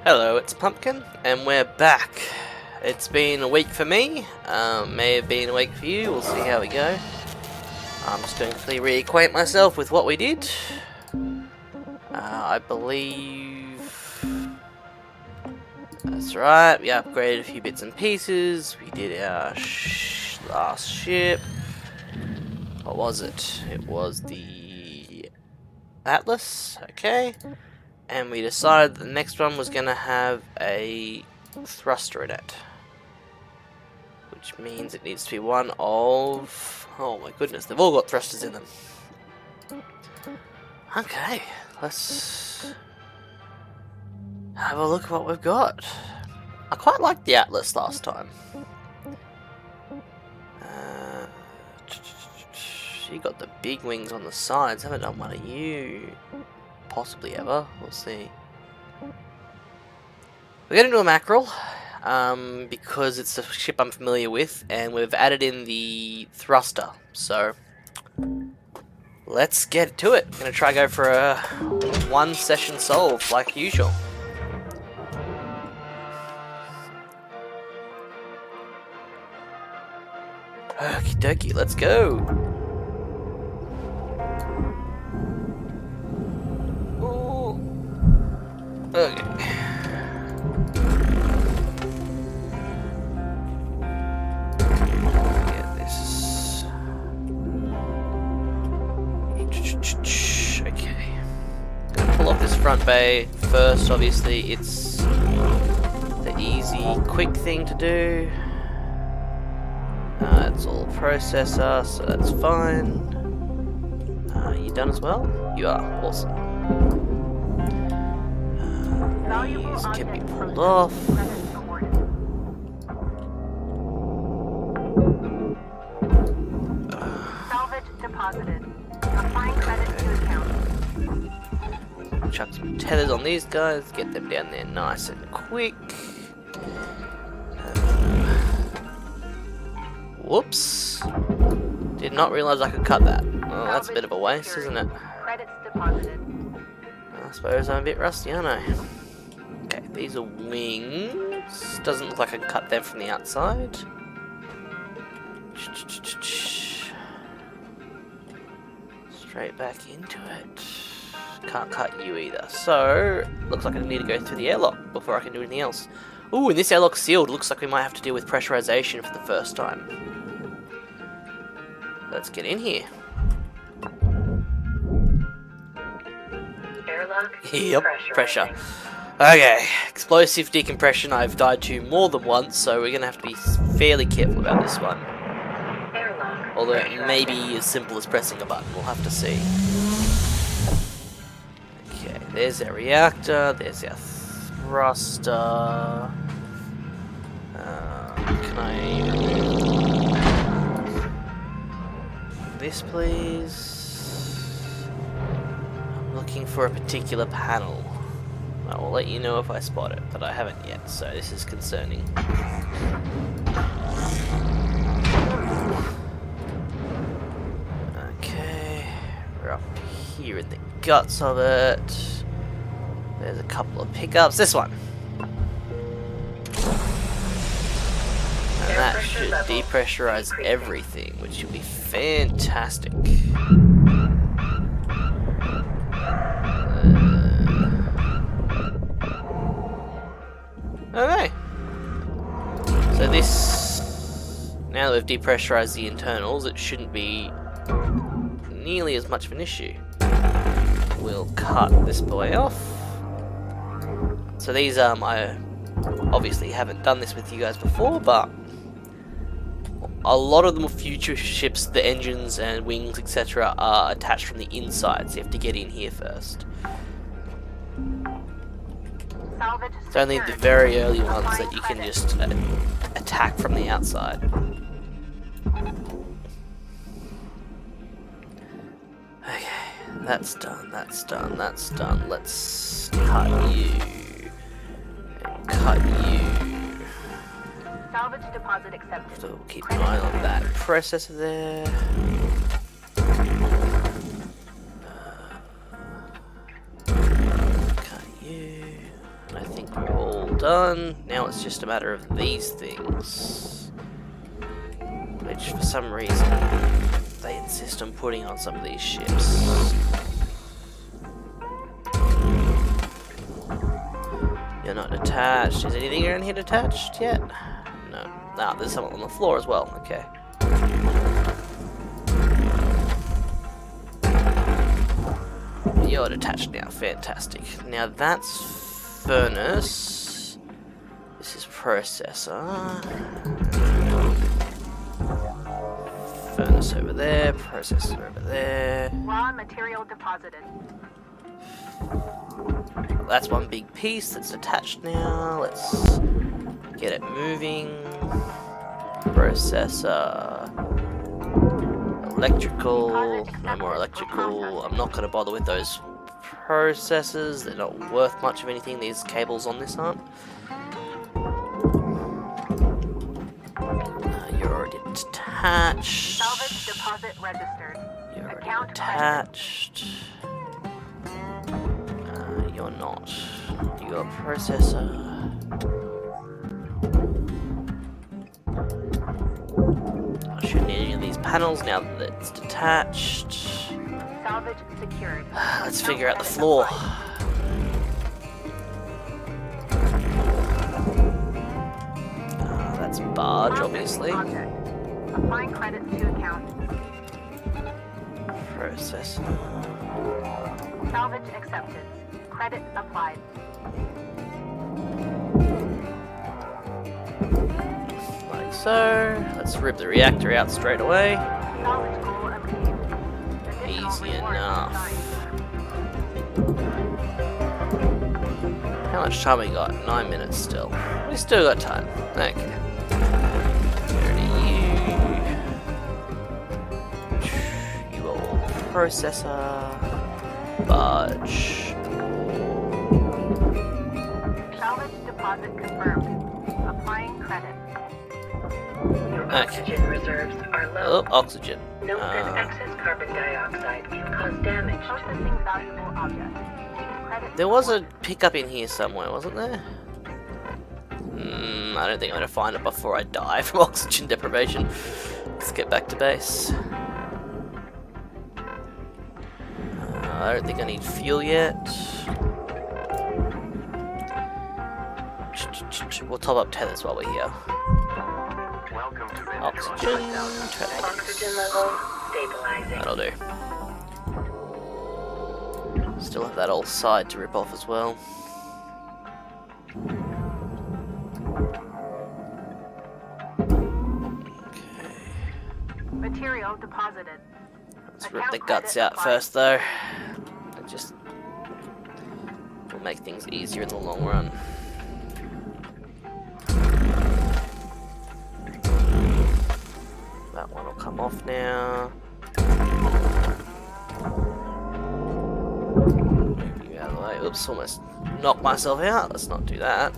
Hello, it's Pumpkin, and we're back. It's been a week for me, may have been a week for you, we'll see how we go. I'm just going to reacquaint myself with what we did. I believe... That's right, we upgraded a few bits and pieces, we did our last ship. What was it? It was the Atlas, okay. And we decided the next one was going to have a thruster in it. Which means it needs to be one of... Oh my goodness, they've all got thrusters in them. Okay, let's have a look at what we've got. I quite liked the Atlas last time. You got the big wings on the sides. Haven't done one of you. Possibly ever. We'll see. We're going to do a mackerel. Because it's a ship I'm familiar with, and we've added in the thruster, so let's get to it. I'm going to try go for a one session solve like usual. Okie dokie, let's go. Ooh. Okay. Okay, gonna pull off this front bay first. Obviously, it's the easy, quick thing to do. It's all processor, so that's fine. You done as well? You are, awesome. These can be pulled off. Salvage deposited. Applying credit to account. Chuck some tethers on these guys, get them down there nice and quick. Whoops. Did not realize I could cut that. Well, that's a bit of a waste, isn't it? Credits deposited. I suppose I'm a bit rusty, aren't I? Okay, these are wings. Doesn't look like I can cut them from the outside. Straight back into it. Can't cut you either. So, looks like I need to go through the airlock before I can do anything else. Ooh, and this airlock's sealed. Looks like we might have to deal with pressurization for the first time. Let's get in here. Airlock. Yep, pressure. Okay, explosive decompression I've died to more than once, so we're going to have to be fairly careful about this one. Airlock. Although it may be as simple as pressing a button, we'll have to see. Okay, there's our reactor, there's our thruster. Can I remove this, please? I'm looking for a particular panel. I will let you know if I spot it, but I haven't yet, so this is concerning. Okay, we're up here in the guts of it. There's a couple of pickups. This one. And that should depressurize everything, which should be fantastic. Okay. So this, now that we've depressurized the internals, it shouldn't be nearly as much of an issue. We'll cut this boy off. So these, I obviously haven't done this with you guys before, but a lot of the future ships, the engines and wings, etc., are attached from the inside, so you have to get in here first. It's only the very early ones that you can just attack from the outside. Okay, that's done, that's done, that's done. Let's cut you. And cut you. Salvage deposit accepted. So we'll keep an eye on that processor there. Cut you. I think we're all done. Now it's just a matter of these things, which for some reason they insist on putting on some of these ships. You're not detached. Is anything around here detached yet? No. Ah, there's someone on the floor as well. Okay. You're detached now. Fantastic. Now that's furnace. This is processor. Furnace over there. Processor over there. Raw material deposited. That's one big piece that's attached now. Let's get it moving. Processor. Electrical. No more electrical. I'm not going to bother with those processors. They're not worth much of anything. These cables on this aren't. You're already detached. Salvage deposit registered. You're already Account attached. You're not. You're a processor. I shouldn't need any of these panels now that it's detached. Salvage secured. Let's figure out the floor. That's barge, obviously. Object. Applying credits to account. Processor. Salvage accepted. Credit applied. Like so. Let's rip the reactor out straight away. Salvage goal obtained. Additional Easy reward enough. assigned. How much time we got? 9 minutes still. We still got time. Okay. Where are you? You old processor. Barge. Salvage deposit confirmed. Applying credit. Your Okay. oxygen reserves are low. Oh, oxygen. Note that excess carbon dioxide can cause damage. Processing valuable object. Credit. There was a pickup in here somewhere, wasn't there? I don't think I'm going to find it before I die from oxygen deprivation. Let's get back to base. I don't think I need fuel yet. We'll top up tethers while we're here. Oxygen. Oxygen level stabilizing. That'll do. Still have that old side to rip off as well. Material deposited. Let's rip the guts out first, though. It just will make things easier in the long run. That one will come off now. Move you out of the way. Oops, almost knocked myself out. Let's not do that.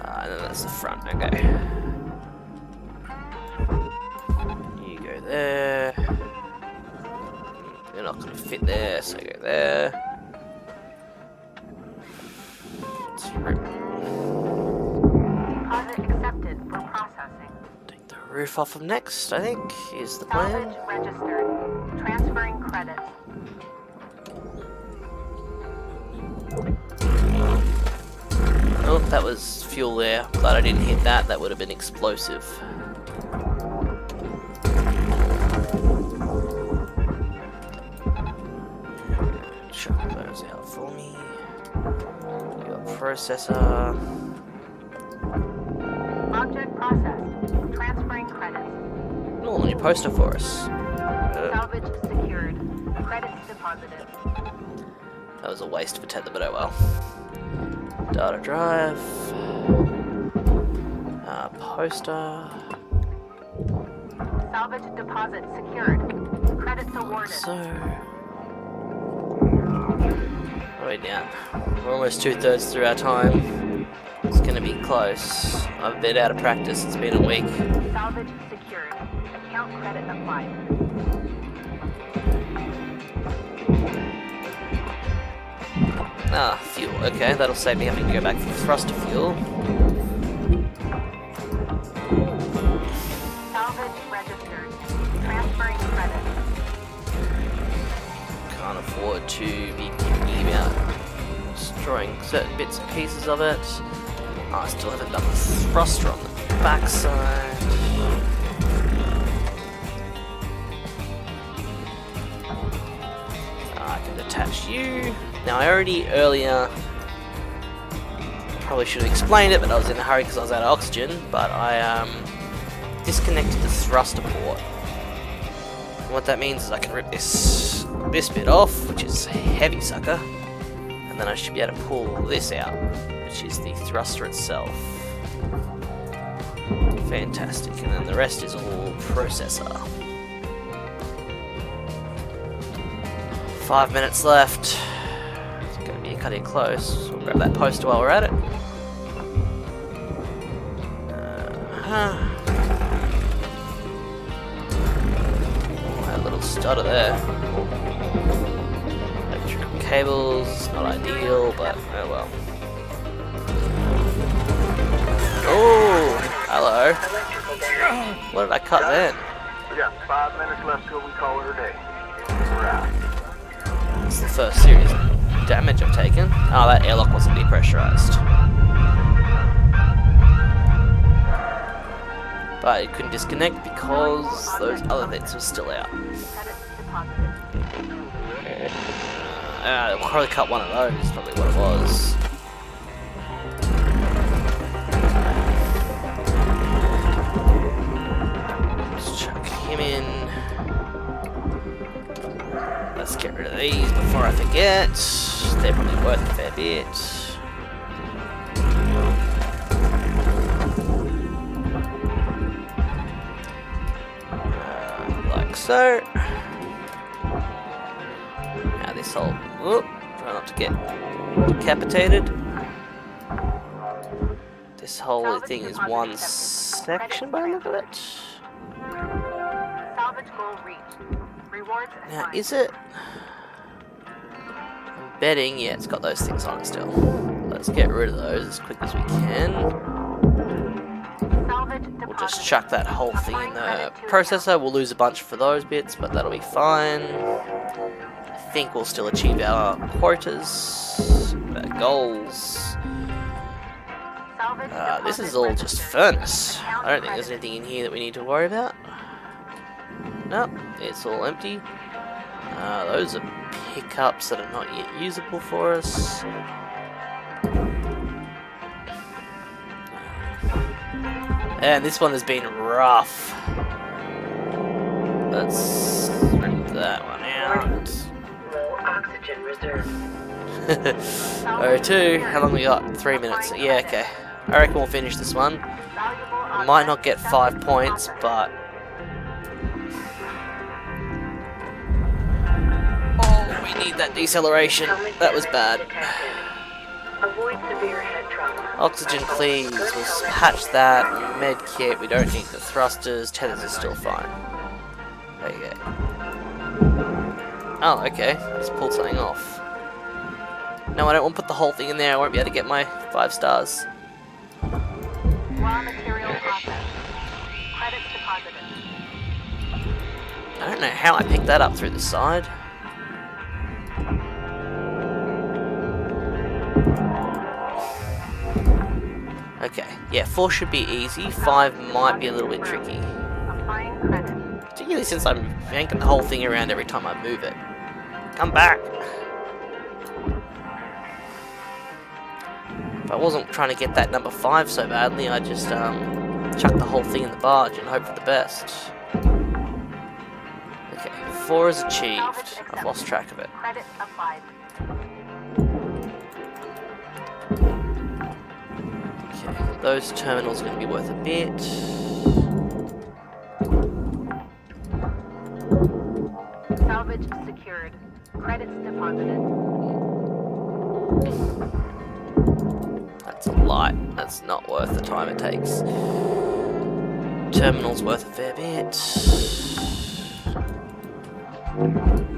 And then that's the front. Okay. You go there. You're not going to fit there, so go there. Let's rip. Deposit accepted for processing. Take the roof off of next, I think, is the plan. Salvage registered. Transferring credit. Oh, that was fuel there. Glad I didn't hit that. That would have been explosive. Chuck those out for me. Your processor. Object processed. Transferring credit. Oh, new poster for us. Salvage secured. Credits deposited. That was a waste of a tether, but oh well. Data drive. Poster. Salvage deposit secured. Credits awarded. So. Way down. We're almost 2/3 through our time. It's gonna be close. I've been out of practice. It's been a week. Salvage secured. Account credit applied. Ah, fuel. Okay, that'll save me having to go back for thruster fuel. Salvage registered. Transferring credit. Can't afford to be thinking about destroying certain bits and pieces of it. Oh, I still haven't done the thruster on the backside. I can detach you. Now I already earlier probably should have explained it, but I was in a hurry because I was out of oxygen. But I disconnected the thruster port. And what that means is I can rip this bit off, which is a heavy sucker, and then I should be able to pull this out, which is the thruster itself. Fantastic, and then the rest is all processor. 5 minutes left. It's going to be cutting close. We'll grab that poster while we're at it. A little stutter there. Electrical cables, not ideal, but oh well. Oh, hello. What did I cut then? We got 5 minutes left till we call it a day. Right. It's the first serious damage I've taken. Oh, that airlock wasn't depressurized. But it couldn't disconnect because those other bits were still out. I'll probably cut one of those, is probably what it was. Let's chuck him in. Let's get rid of these before I forget. They're probably worth a fair bit. Like so. Now this whole... Whoop, try not to get decapitated. This whole thing is one section by the look of it. Salvage goal reached. Rewards Now, assigned. is it... I'm betting, yeah, it's got those things on it still. Let's get rid of those as quick as we can. Salvage We'll just deposited. chuck that whole thing in the processor. We'll lose a bunch for those bits, but that'll be fine. I think we'll still achieve our quotas, our goals. Salvage This is deposit all registered. just furnace. Account I don't think there's credit. anything in here that we need to worry about. Nope, it's all empty. Those are pickups that are not yet usable for us. And this one has been rough. Let's rip that one out. Low oxygen reserve. O2, how long we got? 3 minutes. Yeah, okay. I reckon we'll finish this one. Valuable We might not get object 5 salvage points, deposited. but... Oh, we need that deceleration. That was bad. Detected. Avoid severe head trauma. Oxygen please, we'll patch that. Med kit, we don't need the thrusters. Tethers are still fine. There you go. Oh, okay. Let's pull something off. No, I don't want to put the whole thing in there. I won't be able to get my 5 stars. Raw material processed. Credits deposited. I don't know how I picked that up through the side. Okay, yeah, 4 should be easy. 5 might be a little bit tricky. Applying credit. Particularly since I'm yanking the whole thing around every time I move it. Come back! If I wasn't trying to get that number 5 so badly, I'd just chuck the whole thing in the barge and hope for the best. Okay, 4 is achieved. I've lost track of it. Credit applied. Okay, those terminals are going to be worth a bit. Salvage secured. Credits deposited. That's a light. That's not worth the time it takes. Terminal's worth a fair bit.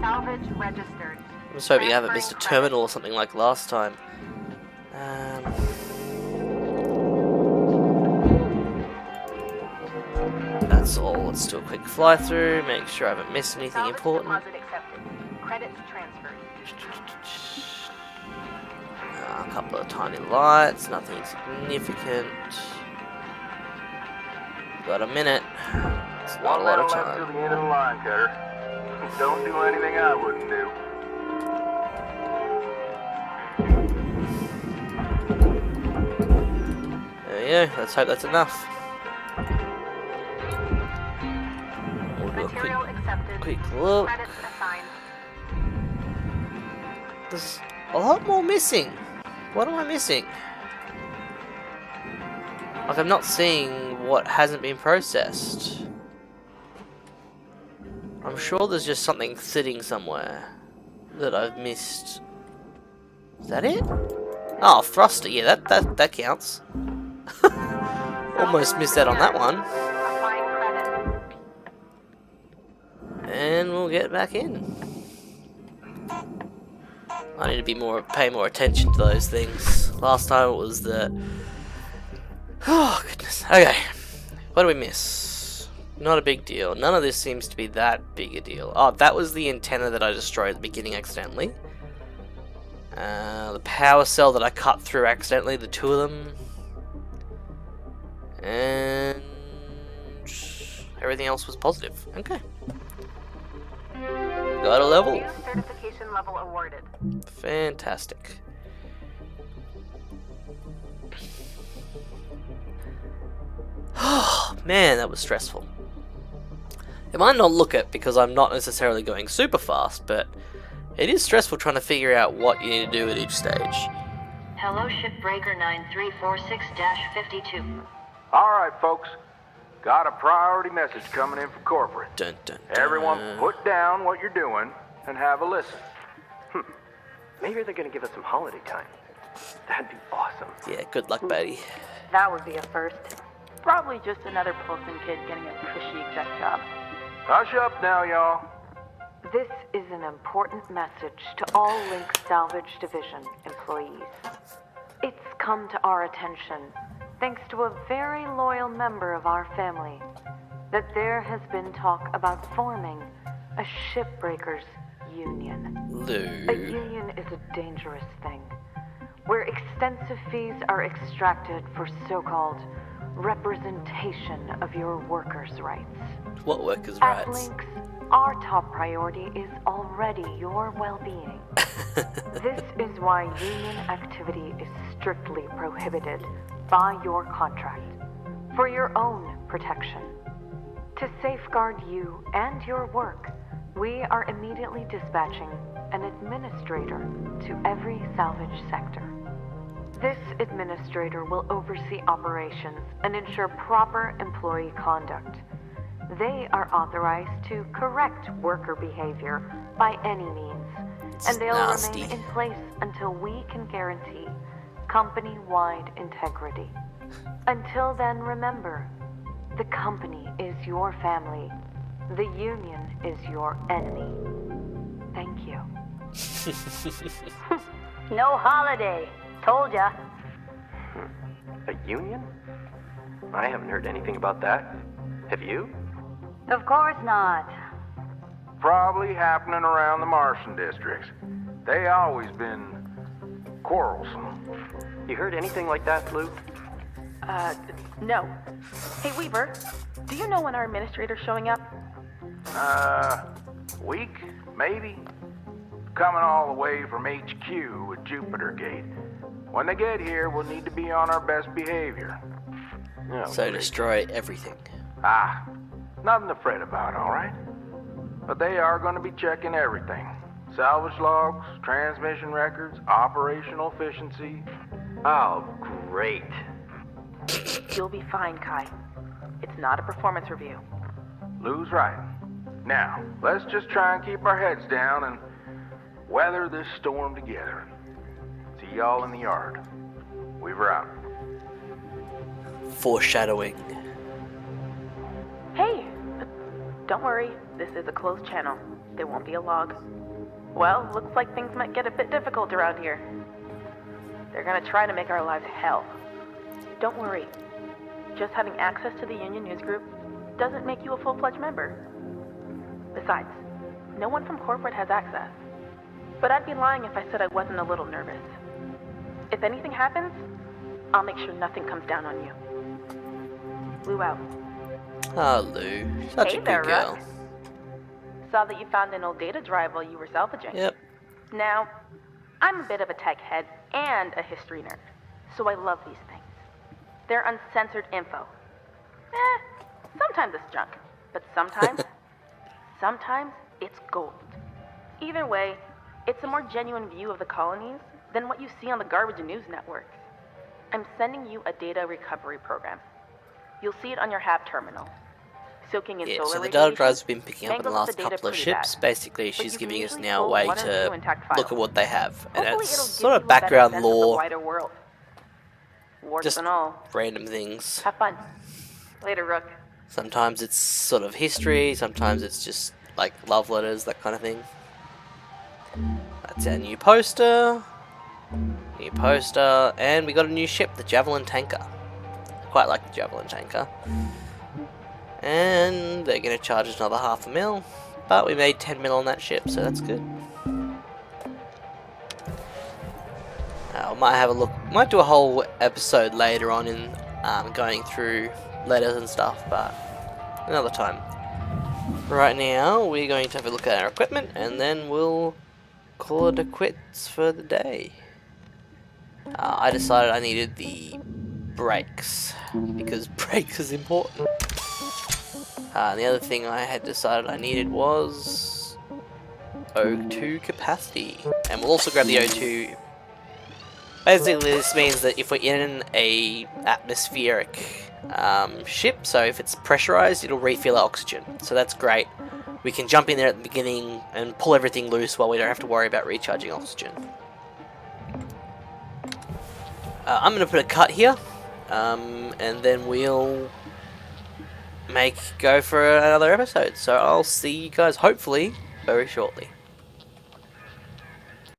Salvage registered. I'm just hoping I haven't missed a terminal or something like last time. That's all. Let's do a quick fly through, make sure I haven't missed anything Salvage important. deposit accepted. Credits transferred. A couple of tiny lights, nothing significant. Got a minute. It's not a lot of One left time. to the end of the line, Cutter. Don't do anything I wouldn't do. There you go. Let's hope that's enough. We'll do a Material accepted. quick look. Credits assigned. There's a lot more missing. What am I missing? Like, I'm not seeing what hasn't been processed. I'm sure there's just something sitting somewhere that I've missed. Is that it? Oh, thruster. Yeah, that counts. Almost missed out on that one. Applying credit. And we'll get back in. I need to pay more attention to those things. Last time it was the... Oh, goodness. Okay. What do we miss? Not a big deal. None of this seems to be that big a deal. Oh, that was the antenna that I destroyed at the beginning accidentally. The power cell that I cut through accidentally, the two of them. And... everything else was positive. Okay. Got a level. New certification level awarded. Fantastic. Oh, man, that was stressful. It might not look it because I'm not necessarily going super fast, but it is stressful trying to figure out what you need to do at each stage. Hello, Shipbreaker 9346-52. All right, folks. Got a priority message coming in from corporate. Dun, dun, dun. Everyone put down what you're doing and have a listen. Maybe they're gonna give us some holiday time. That'd be awesome. Yeah, good luck, buddy. That would be a first. Probably just another Pilsen kid getting a cushy exec job. Hush up now, y'all. This is an important message to all Link Salvage Division employees. It's come to our attention, thanks to a very loyal member of our family, that there has been talk about forming a shipbreakers union. A Lou. union is a dangerous thing, where extensive fees are extracted for so-called representation of your workers' rights. What workers' At rights? Lynx, our top priority is already your well-being. This is why union activity is strictly prohibited by your contract, for your own protection. To safeguard you and your work, we are immediately dispatching an administrator to every salvage sector. This administrator will oversee operations and ensure proper employee conduct. They are authorized to correct worker behavior by any means, and they'll nasty. remain in place until we can guarantee company-wide integrity. Until then, remember, the company is your family. The union is your enemy. Thank you. No holiday. Told ya. A union? I haven't heard anything about that. Have you? Of course not. Probably happening around the Martian districts. They always been quarrelsome. You heard anything like that, Lou? No. Hey, Weaver, do you know when our administrator's showing up? Week, maybe? Coming all the way from HQ with Jupiter Gate. When they get here, we'll need to be on our best behavior. Oh, So great. destroy everything. Ah, nothing to fret about, all right? But they are going to be checking everything. Salvage logs, transmission records, operational efficiency. Oh, great. You'll be fine, Kai. It's not a performance review. Lou's right. Now, let's just try and keep our heads down and weather this storm together. See y'all in the yard. Weaver out. Foreshadowing. Hey, don't worry. This is a closed channel. There won't be a log. Well, looks like things might get a bit difficult around here. They're gonna try to make our lives hell. Don't worry. Just having access to the Union News Group doesn't make you a full-fledged member. Besides, no one from corporate has access. But I'd be lying if I said I wasn't a little nervous. If anything happens, I'll make sure nothing comes down on you. Lou out. Ah, Lou. Such Hey a there, good girl. Ruck. Saw that you found an old data drive while you were salvaging. Yep. Now, I'm a bit of a tech head and a history nerd, so I love these things. They're uncensored info. Sometimes it's junk, but sometimes it's gold. Either way, it's a more genuine view of the colonies than what you see on the garbage news networks. I'm sending you a data recovery program. You'll see it on your HAB terminal. Soaking in Yeah, solar so the radiation data drive's been picking up in the mangles last the data couple of pretty ships. bad. Basically, But she's you can giving us usually now a pull way one or two to intact look files. at what they have. And Hopefully it's it'll sort give of you a better background sense of the lore, wider world. Warts just and all. random things. Have fun. Later, Rook. Sometimes it's sort of history, sometimes it's just like love letters, that kind of thing. That's our new poster. New poster. And we got a new ship, the Javelin Tanker. I quite like the Javelin Tanker. And they're going to charge us another $500,000. But we made 10 mil on that ship, so that's good. I might have a look. Might do a whole episode later on in going through letters and stuff, but another time. Right now, we're going to have a look at our equipment, and then we'll call it a quits for the day. I decided I needed the brakes, because brakes is important. The other thing I had decided I needed was O2 capacity, and we'll also grab the O2. Basically, this means that if we're in a atmospheric ship, so if it's pressurized, it'll refill our oxygen. So that's great. We can jump in there at the beginning and pull everything loose while we don't have to worry about recharging oxygen. I'm going to put a cut here, and then we'll go for another episode. So I'll see you guys hopefully very shortly.